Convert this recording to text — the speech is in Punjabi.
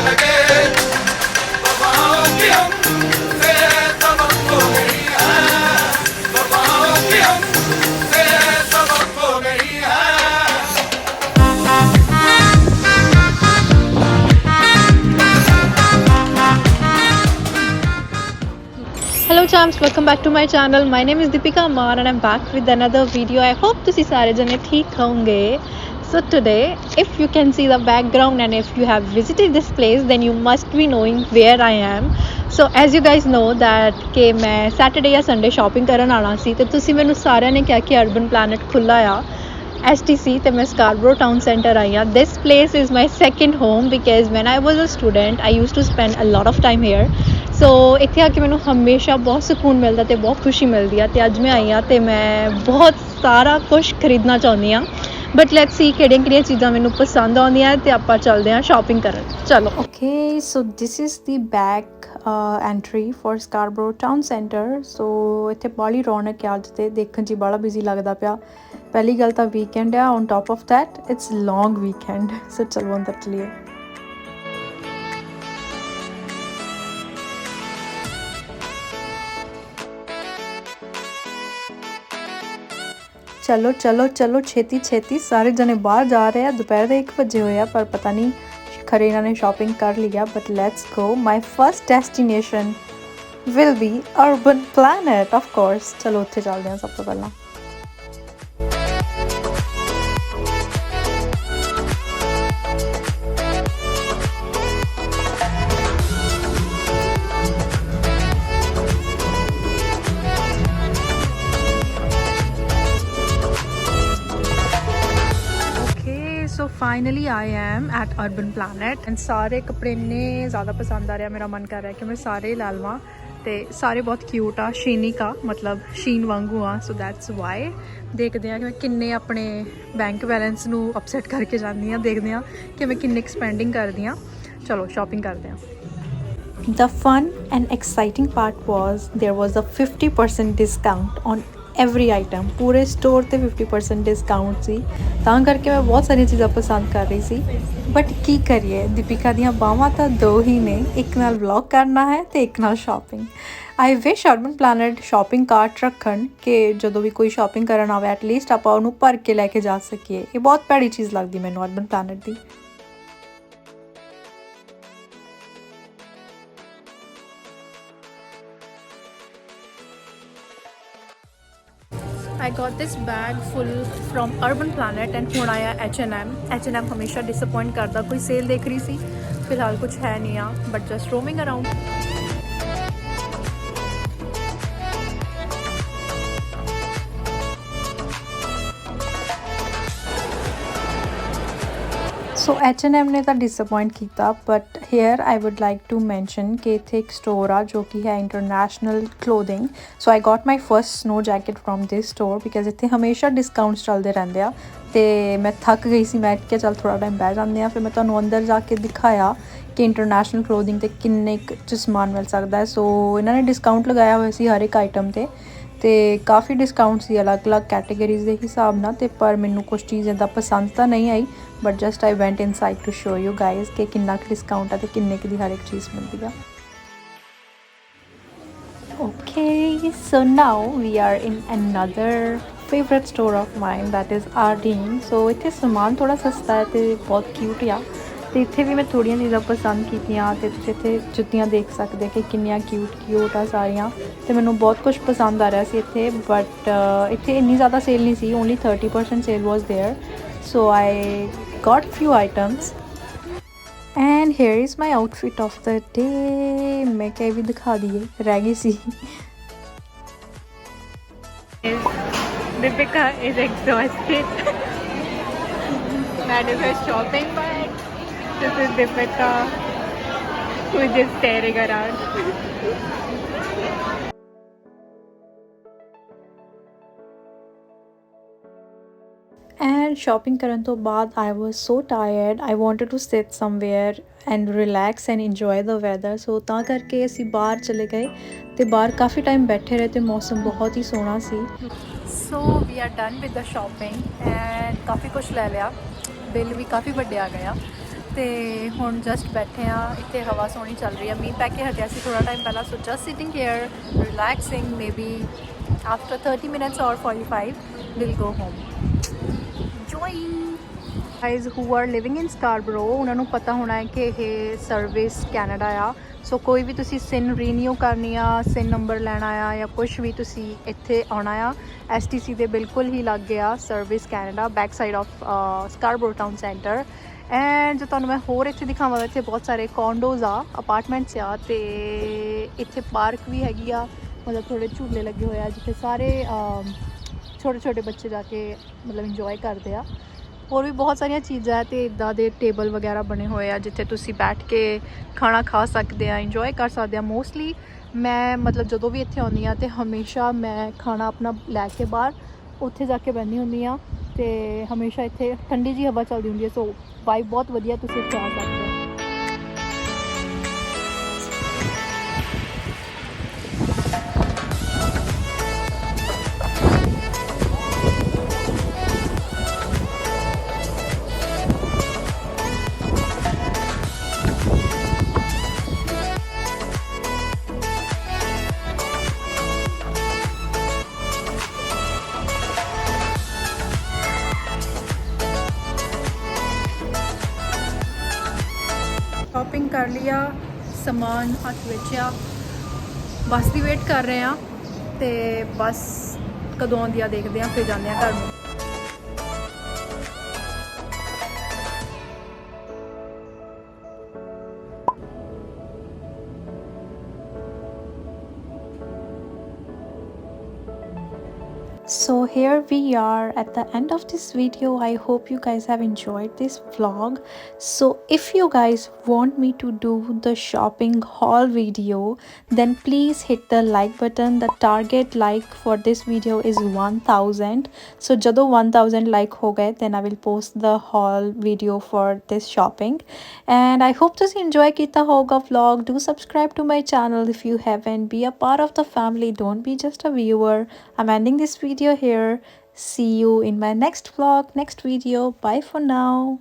लगे बाबाओं की हमसे सबक हो गई है, बाबाओं की हमसे सबक हो गई है। Hello champs, welcome back to my channel. My name is Deepika Amar and I'm back with another video. I hope ਤੁਸੀਂ ਸਾਰੇ ਜਣੇ ਠੀਕ ਹੋਵੋਗੇ. So today, if you can see the background and if you have visited this place, then you must be knowing where I am. So as you guys know that ਕਿ ਮੈਂ Saturday ਜਾਂ Sunday shopping ਕਰਨ ਆਉਣਾ ਸੀ ਤੇ ਤੁਸੀਂ ਮੈਨੂੰ ਸਾਰਿਆਂ ਨੇ ਕਿਹਾ ਕਿ Urban Planet ਖੁੱਲ੍ਹਾ ਆ STC ਤੇ ਮੈਂ Scarborough Town Centre ਆਈ ਹਾਂ. This place is my second home because when I was a student, I used to spend a lot of time here. ਸੋ ਇੱਥੇ ਆ ਕੇ ਮੈਨੂੰ ਹਮੇਸ਼ਾ ਬਹੁਤ ਸਕੂਨ ਮਿਲਦਾ ਅਤੇ ਬਹੁਤ ਖੁਸ਼ੀ ਮਿਲਦੀ ਆ ਅਤੇ ਅੱਜ ਮੈਂ ਆਈ ਹਾਂ ਅਤੇ ਮੈਂ ਬਹੁਤ ਸਾਰਾ ਕੁਛ ਖਰੀਦਣਾ ਚਾਹੁੰਦੀ ਹਾਂ ਬਟ ਲੈਟਸ ਸੀ ਕਿਹੜੀਆਂ ਕਿਹੜੀਆਂ ਚੀਜ਼ਾਂ ਮੈਨੂੰ ਪਸੰਦ ਆਉਂਦੀਆਂ ਅਤੇ ਆਪਾਂ ਚੱਲਦੇ ਹਾਂ ਸ਼ਾਪਿੰਗ ਕਰਨ ਚਲੋ okay so this is the back entry for Scarborough town centre so ਇੱਥੇ ਬਾਹਲੀ ਰੌਣਕ ਆ ਅੱਜ ਤੇ ਦੇਖਣ 'ਚ ਬੜਾ ਬਿਜ਼ੀ ਲੱਗਦਾ ਪਿਆ ਪਹਿਲੀ ਗੱਲ ਤਾਂ ਵੀਕਐਂਡ ਆ on top of that it's long weekend so ਚਲੋ ਅੰਦਰ ਚਲੀਏ ਚਲੋ ਚਲੋ ਚਲੋ ਛੇਤੀ ਛੇਤੀ ਸਾਰੇ ਜਣੇ ਬਾਹਰ ਜਾ ਰਹੇ ਆ ਦੁਪਹਿਰ ਦੇ 1 ਵਜੇ ਹੋਏ ਆ ਪਰ ਪਤਾ ਨਹੀਂ ਖਰੇ ਇਹਨਾਂ ਨੇ ਸ਼ਾਪਿੰਗ ਕਰ ਲਿਆ but let's go my first destination will be urban planet of course ਚਲੋ ਉੱਥੇ ਚੱਲਦੇ ਹਾਂ ਸਭ ਤੋਂ ਪਹਿਲਾਂ so finally I am at urban planet and ਸਾਰੇ ਕੱਪੜੇ ਇੰਨੇ ਜ਼ਿਆਦਾ ਪਸੰਦ ਆ ਰਿਹਾ ਮੇਰਾ ਮਨ ਕਰ ਰਿਹਾ ਕਿ ਮੈਂ ਸਾਰੇ ਲੈ ਲਵਾਂ ਅਤੇ ਸਾਰੇ ਬਹੁਤ ਕਿਊਟ ਆ ਸ਼ੀਨਿਕ ਆ ਮਤਲਬ ਸ਼ੀਨ ਵਾਂਗੂ ਆ ਸੋ ਦੈਟਸ ਵਾਈ ਦੇਖਦੇ ਹਾਂ ਕਿ ਮੈਂ ਕਿੰਨੇ ਆਪਣੇ ਬੈਂਕ ਬੈਲੈਂਸ ਨੂੰ ਅਪਸੈਟ ਕਰਕੇ ਜਾਂਦੀ ਹਾਂ ਦੇਖਦੇ ਹਾਂ ਕਿ ਮੈਂ ਕਿੰਨੀ ਐਕਸਪੈਂਡਿੰਗ ਕਰਦੀ ਹਾਂ ਚਲੋ ਸ਼ਾਪਿੰਗ ਕਰਦੇ ਹਾਂ The fun and exciting part was there was a 50% discount on every item ਪੂਰੇ ਸਟੋਰ 'ਤੇ 50% ਡਿਸਕਾਊਂਟ ਸੀ ਤਾਂ ਕਰਕੇ ਮੈਂ ਬਹੁਤ ਸਾਰੀਆਂ ਚੀਜ਼ਾਂ ਪਸੰਦ ਕਰ ਰਹੀ ਸੀ ਬਟ ਕੀ ਕਰੀਏ ਦੀਪਿਕਾ ਦੀਆਂ ਬਾਹਾਂ ਤਾਂ ਦੋ ਹੀ ਨੇ ਇੱਕ ਨਾਲ ਵਲੌਗ ਕਰਨਾ ਹੈ ਅਤੇ ਇੱਕ ਨਾਲ ਸ਼ਾਪਿੰਗ ਆਈ ਵਿਸ਼ ਅਰਬਨ ਪਲੈਨਟ ਸ਼ਾਪਿੰਗ ਕਾਰਟ ਰੱਖਣ ਕਿ ਜਦੋਂ ਵੀ ਕੋਈ ਸ਼ਾਪਿੰਗ ਕਰਨ ਆਵੇ ਐਟਲੀਸਟ ਆਪਾਂ ਉਹਨੂੰ ਭਰ ਕੇ ਲੈ ਕੇ ਜਾ ਸਕੀਏ ਇਹ ਬਹੁਤ ਭੈੜੀ ਚੀਜ਼ ਲੱਗਦੀ ਮੈਨੂੰ urban planet the I got this bag full from Urban Planet and ਹੁਣ ਆਇਆ H&M ਹਮੇਸ਼ਾ ਡਿਸਅਪੋਇੰਟ ਕਰਦਾ ਕੋਈ ਸੇਲ ਦੇਖ ਰਹੀ ਸੀ ਫਿਲਹਾਲ ਕੁਝ ਹੈ ਨਹੀਂ ਆ but just roaming around so H&M ਨੇ ਤਾਂ ਡਿਸਅਪੋਇੰਟ ਕੀਤਾ but here I would like to mention ਕਿ ਇੱਥੇ ਇੱਕ ਸਟੋਰ ਆ ਜੋ ਕਿ ਹੈ international clothing so I got my first snow jacket from this store because ਇੱਥੇ ਹਮੇਸ਼ਾ ਡਿਸਕਾਊਂਟਸ ਚੱਲਦੇ ਰਹਿੰਦੇ ਆ ਅਤੇ ਮੈਂ ਥੱਕ ਗਈ ਸੀ ਮੈਂ ਕਿਹਾ ਚੱਲ ਥੋੜ੍ਹਾ ਟਾਈਮ ਬਹਿ ਜਾਂਦੇ ਹਾਂ ਫਿਰ ਮੈਂ ਤੁਹਾਨੂੰ ਅੰਦਰ ਜਾ ਕੇ ਦਿਖਾਇਆ ਕਿ ਇੰਟਰਨੈਸ਼ਨਲ ਕਲੋਥਿੰਗ 'ਤੇ ਕਿੰਨੇ ਕੁ ਸਮਾਨ ਮਿਲ ਸਕਦਾ ਹੈ ਸੋ ਇਹਨਾਂ ਨੇ ਡਿਸਕਾਊਂਟ ਲਗਾਇਆ ਹੋਇਆ ਸੀ ਹਰ ਇੱਕ ਆਈਟਮ 'ਤੇ ਅਤੇ ਕਾਫੀ ਡਿਸਕਾਊਂਟ ਸੀ ਅਲੱਗ-ਅਲੱਗ ਕੈਟੇਗਰੀਜ਼ ਦੇ ਹਿਸਾਬ ਨਾਲ ਅਤੇ ਪਰ ਮੈਨੂੰ ਕੁਛ ਚੀਜ਼ ਇੱਦਾਂ ਪਸੰਦ ਤਾਂ ਨਹੀਂ I but just I went inside to show you guys ਕਿ ਕਿੰਨਾ ਕੁ ਡਿਸਕਾਊਂਟ ਹੈ ਅਤੇ ਕਿੰਨੇ ਕੁ ਦੀ ਹਰ ਇੱਕ ਚੀਜ਼ ਮਿਲਦੀ ਆ okay so now we are in another favourite store of mine that is Ardene so ਇੱਥੇ ਸਮਾਨ ਥੋੜ੍ਹਾ ਸਸਤਾ ਹੈ ਅਤੇ ਬਹੁਤ ਕਿਊਟ ਆ ਅਤੇ ਇੱਥੇ ਵੀ ਮੈਂ ਥੋੜ੍ਹੀਆਂ ਚੀਜ਼ਾਂ ਪਸੰਦ ਕੀਤੀਆਂ ਅਤੇ ਤੁਸੀਂ ਇੱਥੇ ਜੁੱਤੀਆਂ ਦੇਖ ਸਕਦੇ ਕਿ ਕਿੰਨੀਆਂ ਕਿਊਟ ਆ ਸਾਰੀਆਂ ਅਤੇ ਮੈਨੂੰ ਬਹੁਤ ਕੁਛ ਪਸੰਦ ਆ ਰਿਹਾ ਸੀ ਇੱਥੇ ਬਟ ਇੱਥੇ ਇੰਨੀ ਜ਼ਿਆਦਾ ਸੇਲ ਨਹੀਂ ਸੀ only 30% sale was there so I got few items and here is my outfit of the day ਮੈਂ ਕਿਹਾ ਵੀ ਦਿਖਾ ਦਈਏ ਰਹਿ ਗਈ ਸੀ Deepika is exhausted. That is her shopping bag. This is Deepika who is just staring around. And shopping ਕਰਨ ਤੋਂ ਬਾਅਦ I was so tired. I wanted to sit somewhere and relax and enjoy the weather. So ਤਾਂ ਕਰਕੇ ਅਸੀਂ ਬਾਹਰ ਚਲੇ ਗਏ ਤੇ ਬਾਹਰ ਕਾਫੀ ਟਾਈਮ ਬੈਠੇ ਰਹੇ ਤੇ ਮੌਸਮ ਬਹੁਤ ਹੀ ਸੋਹਣਾ ਸੀ so we are done with the shopping and ਕਾਫੀ ਕੁਛ ਲੈ ਲਿਆ ਬਿੱਲ ਵੀ ਕਾਫੀ ਵੱਡੇ ਆ ਗਿਆ ਤੇ ਹੁਣ ਜਸਟ ਬੈਠੇ ਆ ਇੱਥੇ, ਹਵਾ ਸੋਹਣੀ ਚੱਲ ਰਹੀ ਆ, ਮੀਂਹ ਪੈ ਕੇ ਹਟਿਆ ਸੀ ਥੋੜਾ ਟਾਈਮ ਪਹਿਲਾਂ, so just sitting here relaxing, maybe after 30 minutes or 45 we'll go home. Enjoy. Guys who are living in Scarborough, ਉਹਨਾਂ ਨੂੰ ਪਤਾ ਹੋਣਾ ਹੈ ਕਿ ਇਹ ਸਰਵਿਸ ਕੈਨੇਡਾ ਆ, ਸੋ ਕੋਈ ਵੀ ਤੁਸੀਂ ਸਿਨ ਰੀਨਿਊ ਕਰਨੀ ਆ, ਸਿਨ ਨੰਬਰ ਲੈਣਾ ਆ ਜਾਂ ਕੁਝ ਵੀ ਤੁਸੀਂ ਇੱਥੇ ਆਉਣਾ ਆ, STC ਦੇ ਬਿਲਕੁਲ ਹੀ ਲੱਗ ਗਿਆ service Canada, back side of Scarborough town centre. And ਜੋ ਤੁਹਾਨੂੰ ਮੈਂ ਹੋਰ ਇੱਥੇ ਦਿਖਾਵਾਂ, ਇੱਥੇ ਬਹੁਤ ਸਾਰੇ ਕੌਂਡੋਜ਼ ਆ, ਅਪਾਰਟਮੈਂਟਸ ਆ, ਤੇ ਇੱਥੇ ਪਾਰਕ ਵੀ ਹੈਗੀ ਆ, ਮਤਲਬ ਥੋੜੇ ਝੂਲੇ ਲੱਗੇ ਹੋਏ ਆ ਜਿੱਥੇ ਸਾਰੇ ਛੋਟੇ ਛੋਟੇ ਬੱਚੇ ਜਾ ਕੇ ਮਤਲਬ ਇੰਜੋਏ ਕਰਦੇ ਆ। ਹੋਰ ਵੀ ਬਹੁਤ ਸਾਰੀਆਂ ਚੀਜ਼ਾਂ ਤੇ ਇੱਦਾਂ ਦੇ ਟੇਬਲ ਵਗੈਰਾ ਬਣੇ ਹੋਏ ਆ ਜਿੱਥੇ ਤੁਸੀਂ ਬੈਠ ਕੇ ਖਾਣਾ ਖਾ ਸਕਦੇ ਆ, ਇੰਜੋਏ ਕਰ ਸਕਦੇ ਆ। ਮੋਸਟਲੀ ਮੈਂ ਮਤਲਬ ਜਦੋਂ ਵੀ ਇੱਥੇ ਆਉਂਦੀ ਆ ਤੇ ਹਮੇਸ਼ਾ ਮੈਂ ਖਾਣਾ ਆਪਣਾ ਲੈ ਕੇ ਬਾਹਰ ਉੱਥੇ ਜਾ ਕੇ ਬਹਿੰਦੀ ਹੁੰਦੀ ਆ, ਤੇ ਹਮੇਸ਼ਾ ਇੱਥੇ ਠੰਡੀ ਜਿਹੀ ਹਵਾ ਚੱਲਦੀ ਹੁੰਦੀ ਹੈ, ਸੋ ਵਾਈਬ ਬਹੁਤ ਵਧੀਆ, ਤੁਸੀਂ ਇੱਥੇ ਆ ਸਕਦੇ ਹੋ। ਸ਼ਾਪਿੰਗ ਕਰ ਲਿਆ, ਸਮਾਨ ਹੱਥ ਵਿੱਚ ਆ, ਬੱਸ ਦੀ ਵੇਟ ਕਰ ਰਹੇ ਆ, ਤੇ ਬੱਸ ਕਦੋਂ ਆਉਂਦੀ ਆ ਦੇਖਦੇ ਆ, ਫਿਰ ਜਾਂਦੇ ਆ ਘਰ ਨੂੰ। So here we are at the end of this video. I hope you guys have enjoyed this vlog. So if you guys want me to do the shopping haul video, then please hit the like button. The target like for this video is 1000. So jado 1000 like ho gaye, then I will post the haul video for this shopping. And I hope to enjoy kita hoga vlog. Do subscribe to my channel if you haven't. Be a part of the family. Don't be just a viewer. I'm ending this video here. See you in my next vlog, next video. Bye for now.